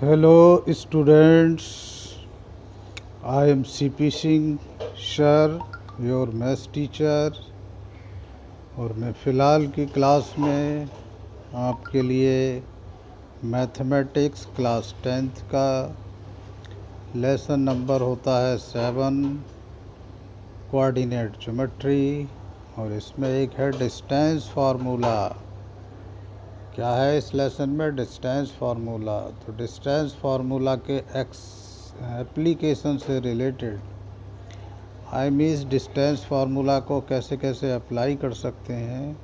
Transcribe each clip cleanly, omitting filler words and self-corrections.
Hello students, I am CP Singh sir, your maths teacher. और मैं फ़िलहाल की क्लास में आपके लिए मैथमेटिक्स क्लास 10th का लेसन नंबर होता है 7, कोऑर्डिनेट ज्योमेट्री। और इसमें एक है डिस्टेंस फार्मूला। क्या है इस लेसन में? Distance formula. तो डिस्टेंस फार्मूला के एप्लीकेशन से related I means distance formula को कैसे कैसे अप्लाई कर सकते हैं,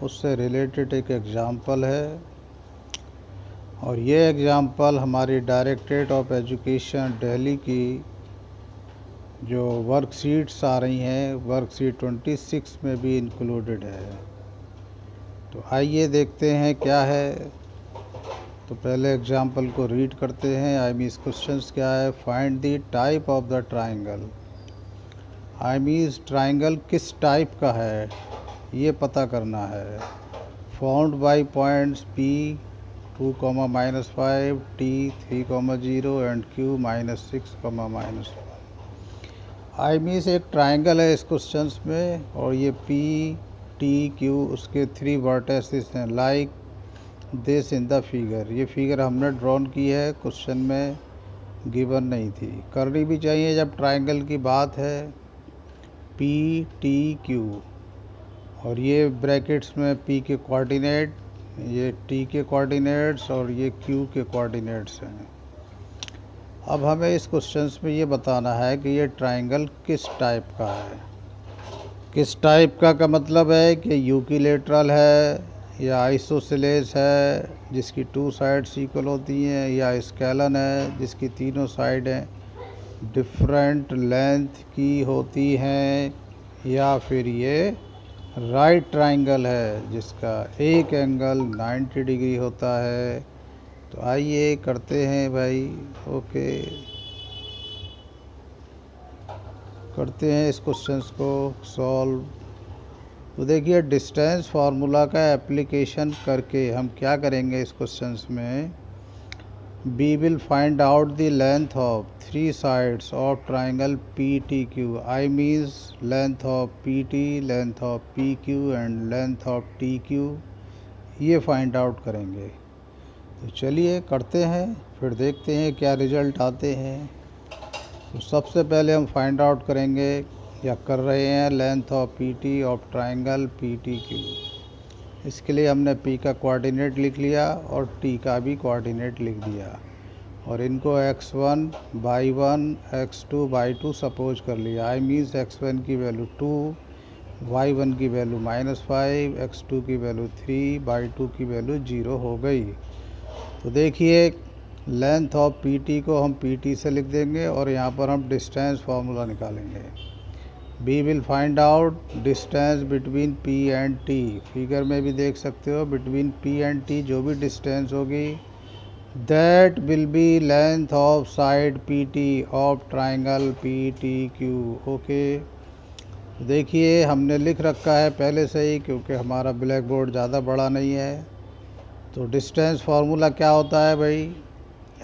उससे रिलेटेड एक एग्ज़ाम्पल है। और ये एग्ज़ाम्पल हमारी डायरेक्टरेट ऑफ एजुकेशन दिल्ली की जो वर्कशीट्स आ रही हैं, वर्कशीट 26 में भी इंक्लूडेड है। तो आइए देखते हैं क्या है। तो पहले एग्जाम्पल को रीड करते हैं। आई मीन्स क्वेश्चंस क्या है? Find the type of the triangle. I means triangle किस टाइप का है ये पता करना है। Found by points P 2, -5, T 3, 0 and Q -6, -1। I means एक ट्राइंगल है इस क्वेश्चंस में, और ये P, T, Q उसके 3 वर्टेसिस हैं like this in the figure. ये फिगर हमने ड्रॉन की है, क्वेश्चन में गिवन नहीं थी। करनी भी चाहिए जब ट्राइंगल की बात है। P, T, Q, और ये ब्रैकेट्स में P के कोऑर्डिनेट, ये T के कोऑर्डिनेट्स और ये Q के कोऑर्डिनेट्स हैं। अब हमें इस क्वेश्चंस में ये बताना है कि ये ट्राइंगल किस टाइप का है। किस टाइप का मतलब है कि यूकिलेटरल है, या आइसोसेलेस है जिसकी 2 साइड्स इक्वल होती हैं, या स्केलन है जिसकी तीनों साइडें डिफरेंट लेंथ की होती हैं, या फिर ये राइट ट्राइंगल है जिसका एक एंगल 90 डिग्री होता है। तो आइए करते हैं भाई। ओके, करते हैं इस क्वेश्चंस को सॉल्व। तो देखिए डिस्टेंस फार्मूला का एप्लीकेशन करके हम क्या करेंगे इस क्वेश्चंस में। We will find out the length of 3 sides of triangle PTQ। I means length of PT, length of PQ and length of TQ, ये फाइंड आउट करेंगे। तो चलिए करते हैं, फिर देखते हैं क्या रिजल्ट आते हैं। तो सबसे पहले हम फाइंड आउट करेंगे या कर रहे हैं length of PT of triangle PTQ। इसके लिए हमने P का कोऑर्डिनेट लिख लिया और T का भी कोऑर्डिनेट लिख दिया, और इनको x1 by 1 x2 by 2 suppose कर लिया। आई मीन्स x1 की वैल्यू 2, y1 की वैल्यू -5, x2 की वैल्यू 3, बाई 2 की वैल्यू 0 हो गई। तो देखिए लेंथ ऑफ PT को हम PT से लिख देंगे, और यहाँ पर हम डिस्टेंस फार्मूला निकालेंगे। We will find out distance between P and T। Figure में भी देख सकते हो, बिटवीन P एंड T जो भी डिस्टेंस होगी that will be length of side PT of triangle PTQ। Okay, देखिए हमने लिख रखा है पहले से ही, क्योंकि हमारा ब्लैक बोर्ड ज़्यादा बड़ा नहीं है। तो डिस्टेंस फार्मूला क्या होता है भाई?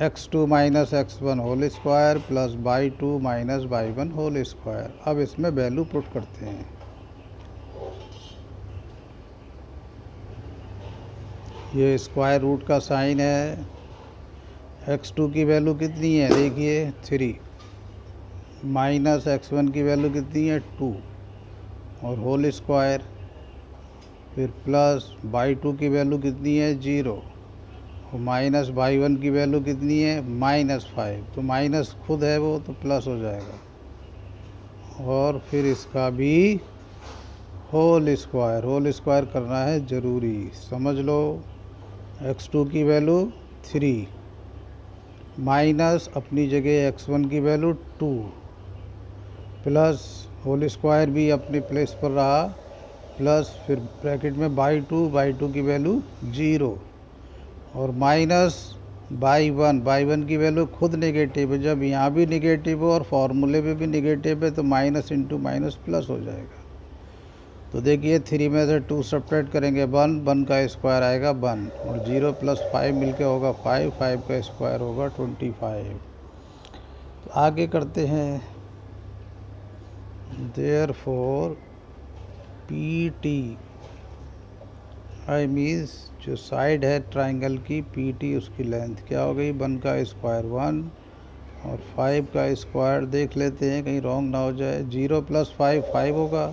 x2 minus x1 whole square plus y 2 minus y 1 whole square. अब इसमें वैल्यू पुट करते हैं। ये स्क्वायर रूट का साइन है। x2 की वैल्यू कितनी है? देखिए 3, माइनस x1 की वैल्यू कितनी है? 2, और होल स्क्वायर, फिर प्लस बाई 2 की वैल्यू कितनी है? 0, और माइनस बाई 1 की वैल्यू कितनी है? -5। तो माइनस खुद है वो, तो प्लस हो जाएगा, और फिर इसका भी होल स्क्वायर। होल स्क्वायर करना है ज़रूरी, समझ लो। x2 की वैल्यू 3, माइनस अपनी जगह x1 की वैल्यू 2, प्लस होल स्क्वायर भी अपनी प्लेस पर रहा, प्लस फिर ब्रैकेट में बाई 2 की वैल्यू 0, और माइनस बाई 1 की वैल्यू खुद नेगेटिव है। जब यहाँ भी नेगेटिव हो और फॉर्मूले पे भी नेगेटिव है, तो माइनस इंटू माइनस प्लस हो जाएगा। तो देखिए 3 में से 2 सब्ट्रैक्ट करेंगे 1, 1 का स्क्वायर आएगा 1, और 0 प्लस 5 मिलके होगा 5, 5 का स्क्वायर होगा 25। तो आगे करते हैं। Therefore P T, I means जो साइड है ट्राइंगल की पी टी, उसकी लेंथ क्या हो गई, 1 का स्क्वायर 1 और 5 का स्क्वायर देख लेते हैं कहीं रॉन्ग ना हो जाए। 0 प्लस 5 5 होगा,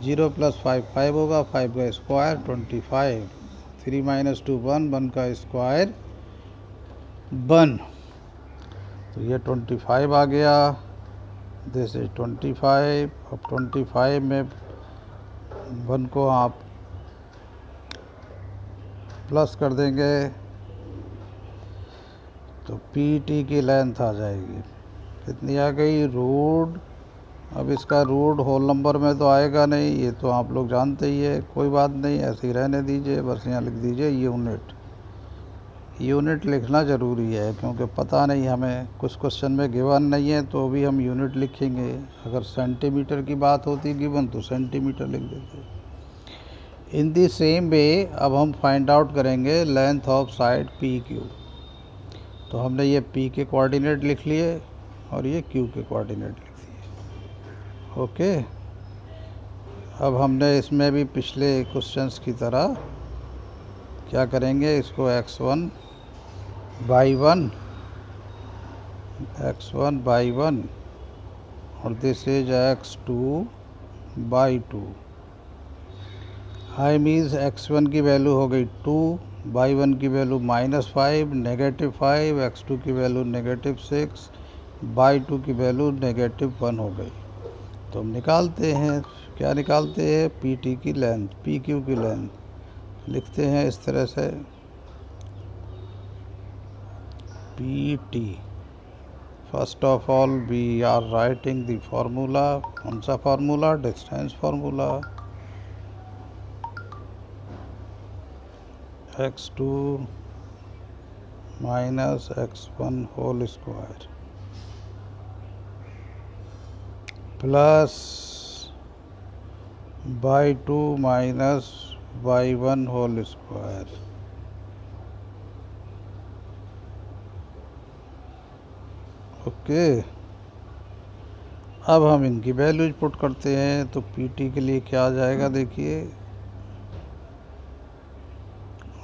0 प्लस 5 5 होगा, 5 का स्क्वायर 25। 3 माइनस 2 1, 1 का स्क्वायर 1, तो ये 25 आ गया। This is 25। अब 25 में 1 को आप प्लस कर देंगे तो पी टी की लेंथ आ जाएगी, कितनी आ गई, रूट। अब इसका रूट होल नंबर में तो आएगा नहीं, ये तो आप लोग जानते ही है, कोई बात नहीं, ऐसे ही रहने दीजिए, बस यहाँ लिख दीजिए यूनिट। यूनिट लिखना ज़रूरी है क्योंकि पता नहीं, हमें कुछ क्वेश्चन में गिवन नहीं है तो भी हम यूनिट लिखेंगे। अगर सेंटीमीटर की बात होती गिवन तो सेंटीमीटर लिख देते। इन दी सेम वे अब हम फाइंड आउट करेंगे length of side P Q. तो हमने ये पी के कोऑर्डिनेट लिख लिए और ये क्यू के कोऑर्डिनेट लिख दिए। ओके, अब हमने इसमें भी पिछले क्वेश्चंस की तरह क्या करेंगे, इसको x1 बाई 1, x1 बाई 1 और this is x2 by 2। I means x1 की वैल्यू हो गई 2, बाई 1 की वैल्यू -5 नेगेटिव 5, x2 की वैल्यू -6, बाई 2 की वैल्यू -1 हो गई। तो हम निकालते हैं, क्या निकालते हैं, पी टी की लेंथ, पी क्यू की लेंथ लिखते हैं इस तरह से, P T. First of all we are writing the formula. कौन सा formula, distance formula, x2 minus x1 whole square plus y 2 minus y 1 whole square. Okay, अब हम इनकी वैल्यूज पुट करते हैं। तो पीटी के लिए क्या आ जाएगा, देखिए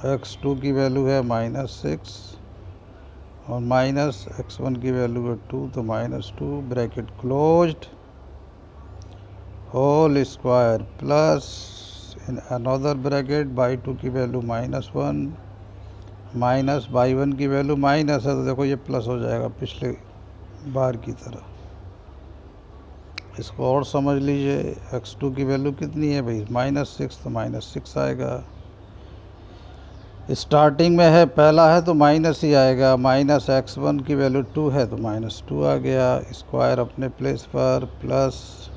x2 की वैल्यू है -6 और माइनस x1 की वैल्यू है 2, तो -2 bracket closed whole square plus in another bracket y 2 की वैल्यू -1 माइनस बाई 1 की वैल्यू माइनस है, तो देखो ये प्लस हो जाएगा पिछले बार की तरह। इसको और समझ लीजिए, x2 की वैल्यू कितनी है भाई, -6, तो -6 आएगा। स्टार्टिंग में है, पहला है तो माइनस ही आएगा, माइनस x1 की वैल्यू 2 है तो -2 आ गया, स्क्वायर अपने प्लेस पर, प्लस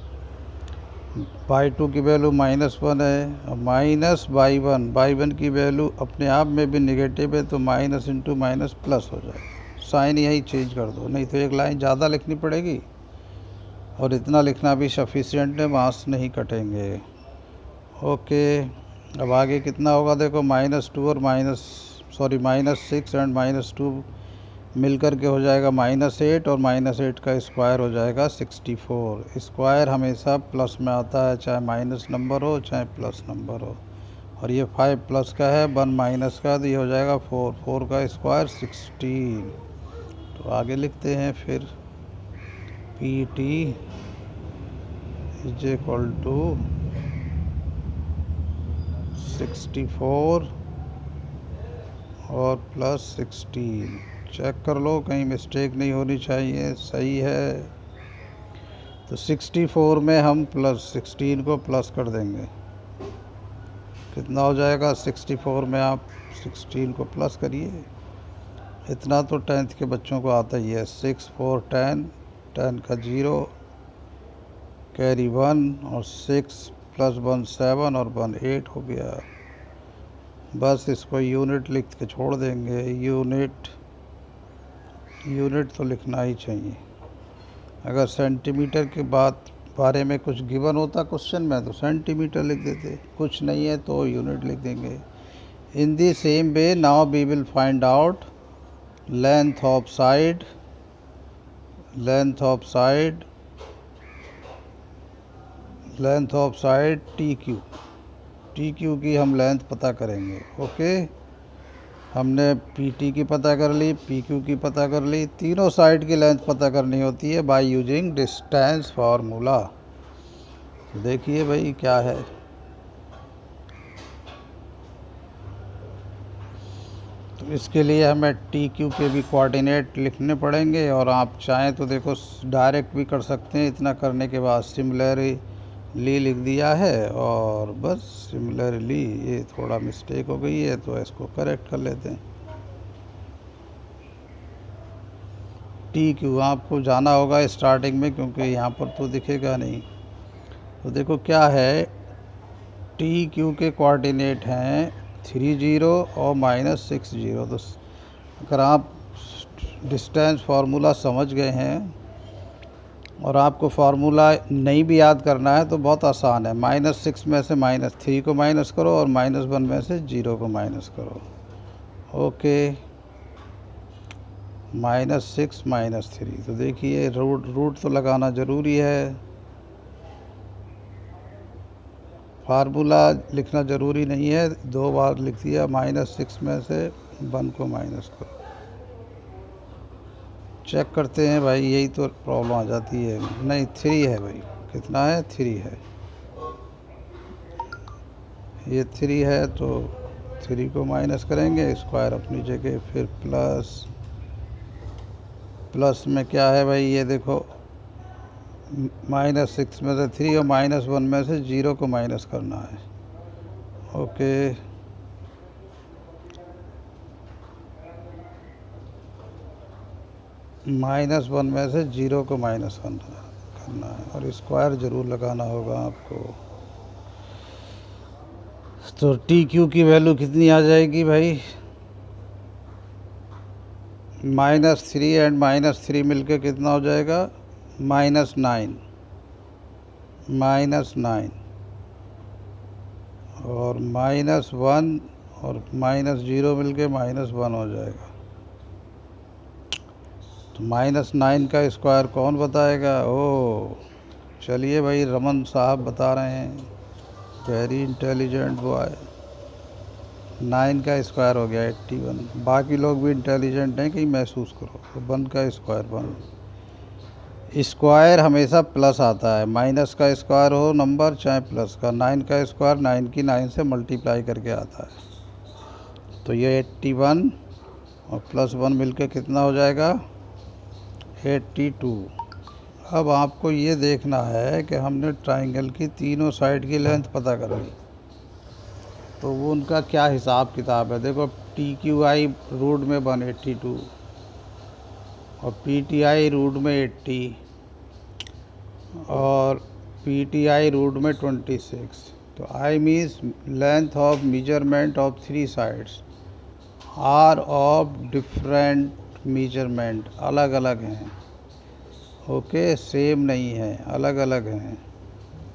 बाई 2 की वैल्यू -1 है और माइनस बाई 1 की वैल्यू अपने आप में भी निगेटिव है, तो माइनस इंटू माइनस प्लस हो जाएगा। साइन यही चेंज कर दो, नहीं तो एक लाइन ज़्यादा लिखनी पड़ेगी और इतना लिखना भी सफिशिएंट है, मार्क्स नहीं कटेंगे। ओके, अब आगे कितना होगा, देखो -2 और -6 एंड -2 मिलकर के हो जाएगा -8 और -8 का स्क्वायर हो जाएगा 64। स्क्वायर हमेशा प्लस में आता है, चाहे माइनस नंबर हो चाहे प्लस नंबर हो, और ये 5 प्लस का है, 1 माइनस का, तो ये हो जाएगा 4, 4 का स्क्वायर 16। तो आगे लिखते हैं फिर, P T is equal to 64 और प्लस 16। चेक कर लो कहीं मिस्टेक नहीं होनी चाहिए, सही है। तो 64 में हम प्लस 16 को प्लस कर देंगे, कितना हो जाएगा, 64 में आप 16 को प्लस करिए। इतना तो 10th के बच्चों को आता ही है, 6 4 10, 10 का 0 कैरी 1 और 6 प्लस 1 7 और 1 8 हो गया। बस इसको यूनिट लिख के छोड़ देंगे, यूनिट तो लिखना ही चाहिए। अगर सेंटीमीटर की बात बारे में कुछ गिवन होता क्वेश्चन में तो सेंटीमीटर लिख देते, कुछ नहीं है तो यूनिट लिख देंगे। In the same way now we will find out length of side T Q की हम लेंथ पता करेंगे। ओके, हमने पी टी की पता कर ली, पी क्यू की पता कर ली, तीनों साइड की लेंथ पता करनी होती है बाय यूजिंग डिस्टेंस फार्मूला। तो देखिए भाई क्या है, तो इसके लिए हमें टी क्यू के भी कोऑर्डिनेट लिखने पड़ेंगे, और आप चाहें तो देखो डायरेक्ट भी कर सकते हैं। इतना करने के बाद सिमिलरली लिख दिया है, और बस सिमिलरली, ये थोड़ा मिस्टेक हो गई है तो इसको करेक्ट कर लेते हैं। टी क्यू आपको जाना होगा स्टार्टिंग में, क्योंकि यहाँ पर तो दिखेगा नहीं। तो देखो क्या है, टी क्यू के कोऑर्डिनेट हैं 30 और -60। तो अगर आप डिस्टेंस फार्मूला समझ गए हैं और आपको फार्मूला नहीं भी याद करना है तो बहुत आसान है। -6 में से -3 को माइनस करो और -1 में से 0 को माइनस करो। ओके, -6 -3। तो देखिए रूट तो लगाना ज़रूरी है, फार्मूला लिखना ज़रूरी नहीं है। 2 बार लिख दिया, -6 में से 1 को माइनस करो। चेक करते हैं भाई, यही तो प्रॉब्लम आ जाती है। नहीं, 3 है भाई, कितना है, 3 है, ये 3 है। तो 3 को माइनस करेंगे, स्क्वायर अपनी जगह, फिर प्लस में क्या है भाई, ये देखो -6 में से 3 और -1 में से 0 को माइनस करना है। ओके, -1 में से 0 को माइनस करना है, और स्क्वायर ज़रूर लगाना होगा आपको। तो टी क्यू की वैल्यू कितनी आ जाएगी भाई, -3 एंड -3 मिलके कितना हो जाएगा, -9 और -1 और -0 मिलके -1 हो जाएगा। तो -9 का स्क्वायर कौन बताएगा? ओ चलिए भाई, रमन साहब बता रहे हैं, वेरी इंटेलिजेंट बॉय। 9 का स्क्वायर हो गया 81। बाकी लोग भी इंटेलिजेंट हैं, कहीं महसूस करो। तो 1 का स्क्वायर 1। स्क्वायर हमेशा प्लस आता है, माइनस का स्क्वायर हो नंबर चाहे प्लस का। 9 का स्क्वायर 9 की 9 से मल्टीप्लाई करके आता है। तो ये 81 और +1 मिलके कितना हो जाएगा, 82। अब आपको ये देखना है कि हमने ट्राइंगल की तीनों साइड की लेंथ पता कर ली, तो वो उनका क्या हिसाब किताब है। देखो TQI रूट में 182 और PTI रूट में 80 और PTI रूट में 26। तो I means length of measurement of 3 sides are of different measurement, अलग अलग हैं। ओके, सेम नहीं है, अलग अलग हैं।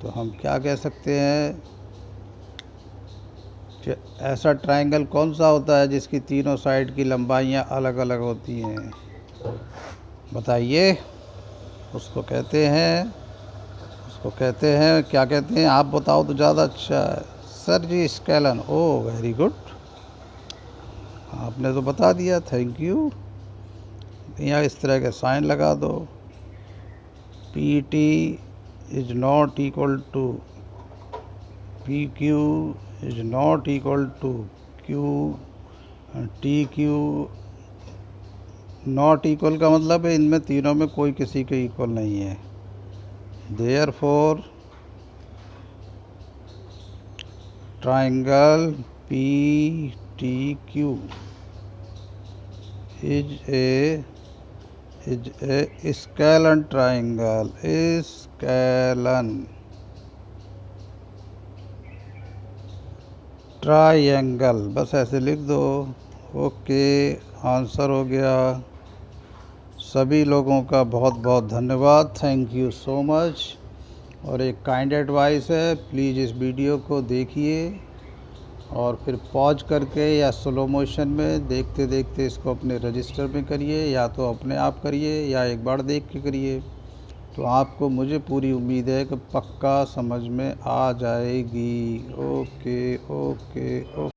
तो हम क्या कह सकते हैं, ऐसा ट्रायंगल कौन सा होता है जिसकी तीनों साइड की लंबाइयाँ अलग अलग होती हैं, बताइए। उसको कहते हैं क्या कहते हैं, आप बताओ तो ज़्यादा अच्छा है। सर जी, स्केलन। ओ वेरी गुड, आपने तो बता दिया, थैंक यू। यहाँ इस तरह के साइन लगा दो। PT is not equal to PQ is not equal to TQ। Not equal का मतलब है इनमें तीनों में कोई किसी के इक्वल नहीं है। Therefore triangle PTQ is a scalene triangle, scalene triangle, बस ऐसे लिख दो। ओके, आंसर हो गया। सभी लोगों का बहुत बहुत धन्यवाद, थैंक यू सो मच। और एक काइंड एडवाइस है, प्लीज़ इस वीडियो को देखिए और फिर पॉज करके या स्लो मोशन में देखते देखते इसको अपने रजिस्टर में करिए, या तो अपने आप करिए या एक बार देख के करिए। तो आपको, मुझे पूरी उम्मीद है कि पक्का समझ में आ जाएगी। Okay okay okay.